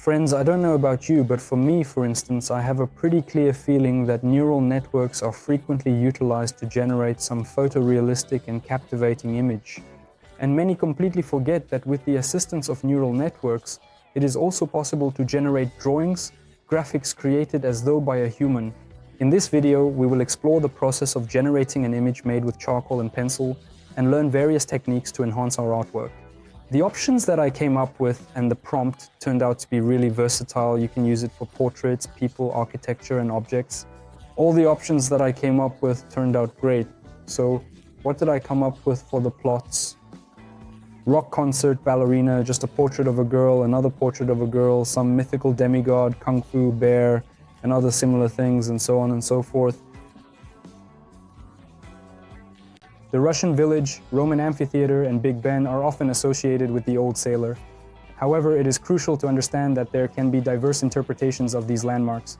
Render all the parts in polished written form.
Friends, I don't know about you, but for me, for instance, I have a pretty clear feeling that neural networks are frequently utilized to generate some photorealistic and captivating image. And many completely forget that with the assistance of neural networks, it is also possible to generate drawings, graphics created as though by a human. In this video, we will explore the process of generating an image made with charcoal and pencil and learn various techniques to enhance our artwork. The options that I came up with and the prompt turned out to be really versatile. You can use it for portraits, people, architecture, and objects. All the options that I came up with turned out great. So what did I come up with for the plots? Rock concert, ballerina, just a portrait of a girl, another portrait of a girl, some mythical demigod, kung fu, bear, and other similar things, and so on and so forth. The Russian village, Roman amphitheater, and Big Ben are often associated with the old sailor. However, it is crucial to understand that there can be diverse interpretations of these landmarks.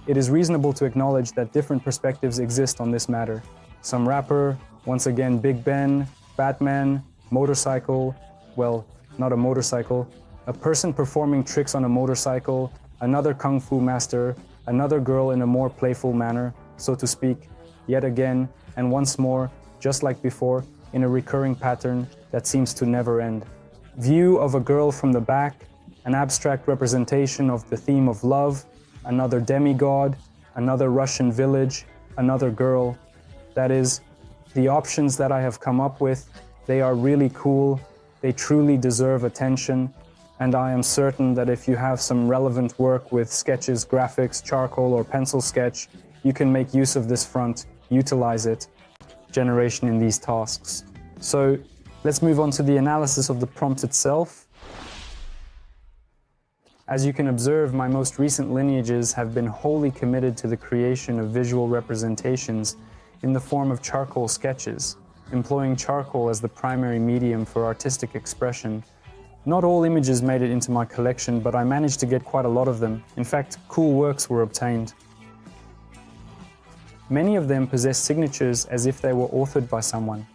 It is reasonable to acknowledge that different perspectives exist on this matter. Some rapper, once again Big Ben, Batman, motorcycle, well, not a motorcycle, a person performing tricks on a motorcycle, another kung fu master, another girl in a more playful manner, so to speak, yet again, and once more, just like before, in a recurring pattern that seems to never end. View of a girl from the back, an abstract representation of the theme of love, another demigod, another Russian village, another girl. That is, the options that I have come up with, they are really cool, they truly deserve attention, and I am certain that if you have some relevant work with sketches, graphics, charcoal, or pencil sketch, you can make use of this front, utilize it. Generation in these tasks. So let's move on to the analysis of the prompt itself. As you can observe, my most recent lineages have been wholly committed to the creation of visual representations in the form of charcoal sketches, employing charcoal as the primary medium for artistic expression. Not all images made it into my collection, but I managed to get quite a lot of them. In fact, cool works were obtained. Many of them possess signatures as if they were authored by someone.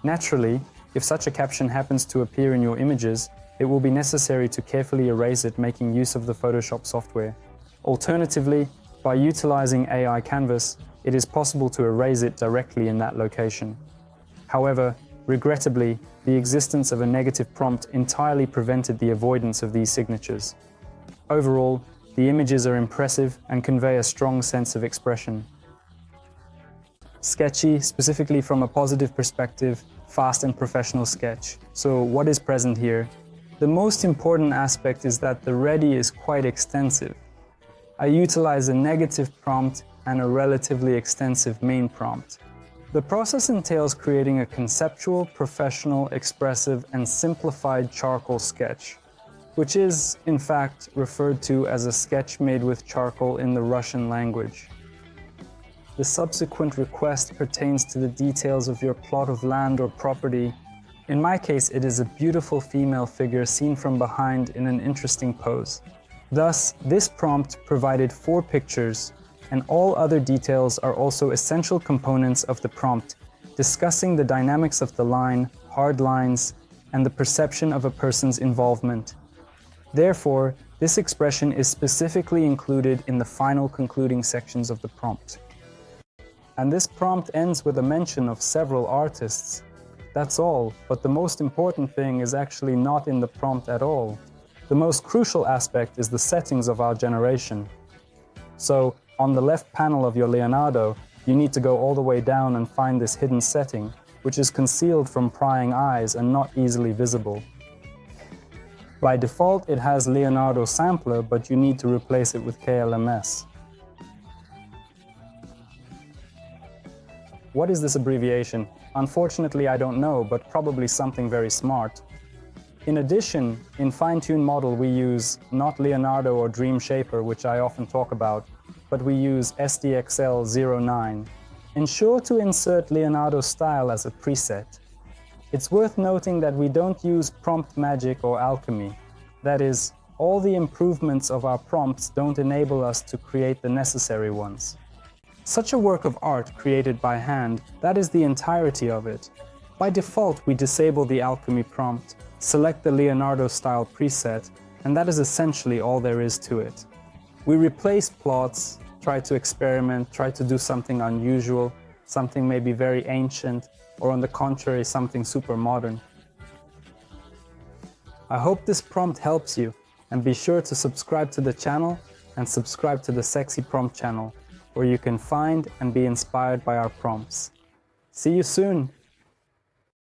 Naturally, if such a caption happens to appear in your images, it will be necessary to carefully erase it, making use of the Photoshop software. Alternatively, by utilizing AI Canvas, it is possible to erase it directly in that location. However, regrettably, the existence of a negative prompt entirely prevented the avoidance of these signatures. Overall, the images are impressive and convey a strong sense of expression. Sketchy, specifically from a positive perspective, fast and professional sketch. So what is present here? The most important aspect is that the ready is quite extensive. I utilize a negative prompt and a relatively extensive main prompt. The process entails creating a conceptual, professional, expressive, and simplified charcoal sketch, which is, in fact, referred to as a sketch made with charcoal in the Russian language. The subsequent request pertains to the details of your plot of land or property. In my case, it is a beautiful female figure seen from behind in an interesting pose. Thus, this prompt provided 4 pictures, and all other details are also essential components of the prompt, discussing the dynamics of the line, hard lines, and the perception of a person's involvement. Therefore, this expression is specifically included in the final concluding sections of the prompt. And this prompt ends with a mention of several artists. That's all, but the most important thing is actually not in the prompt at all. The most crucial aspect is the settings of our generation. So, on the left panel of your Leonardo, you need to go all the way down and find this hidden setting, which is concealed from prying eyes and not easily visible. By default, it has Leonardo Sampler, but you need to replace it with KLMS. What is this abbreviation? Unfortunately, I don't know, but probably something very smart. In addition, in Fine-Tune Model, we use not Leonardo or Dream Shaper, which I often talk about, but we use SDXL 09. Ensure to insert Leonardo style as a preset. It's worth noting that we don't use prompt magic or alchemy. That is, all the improvements of our prompts don't enable us to create the necessary ones. Such a work of art created by hand, that is the entirety of it. By default, we disable the alchemy prompt, select the Leonardo style preset, And that is essentially all there is to it. We replace plots, try to experiment, try to do something unusual, something maybe very ancient, or on the contrary, something super modern. I hope this prompt helps you, and be sure to subscribe to the channel and subscribe to the Sexy Prompt channel, where you can find and be inspired by our prompts. See you soon!